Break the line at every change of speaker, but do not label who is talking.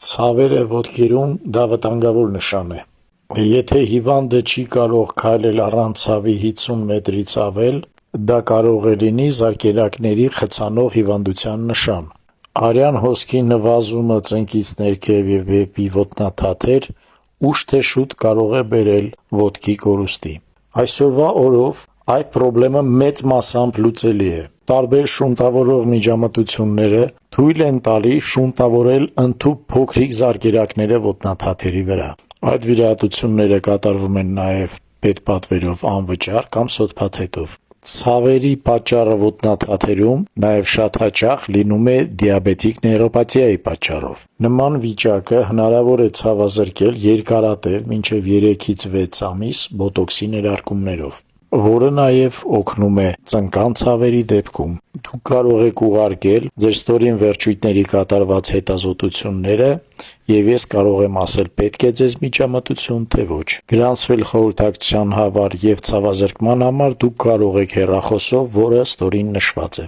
Ցավերը ոտքերում դա վտանգավոր նշան է։ Եթե հիվանդը չի կարող քայլել առանց ցավի 50 մետրից ավել, դա կարող է լինի զարկերակների խցանող հիվանդության նշան։ Արյան հոսքի նվազումը ծնկից ներքև և դեպի ոտնաթաթեր ուշ թե շուտ կարող է բերել ոտքի կորուստի։ Այսօրվա օրով այդ խնդիրը մեծ մասամբ լուծելի է։ Տարբեր շունտավորող միջամտությունները թույլ են տալի շունտավորել ընդհուպ փոքրիկ զարկերակները ոտնաթաթերի վրա։ Այդ վիրահատությունները կատարվում են նաև պետպատվերով անվճար կամ սոթփաթեթով։ Ցավերի պատճառը ոտնաթաթերում նաև շատ հաճախ լինում է դիաբետիկ նեյրոպաթիայի պատճառով։ Նման վիճակը հնարավոր է ցավազրկել երկարատև մինչև 3-ից 6 ամիս բոտոքսի ներարկումներով, որը նաև օգնում է ծնկան ցավերի դեպքում։ Դուք կարող եք ուղարկել ձեր ստորին վերջույթների կատարված հետազոտությունները, և ես կարող եմ ասել պետք է ձեզ միջամտություն, թե ոչ։ Գրանցվել խորհրդակցության համար և ցավազրկման համար դուք կարող եք հեռախոսով, որը ստորին նշված է։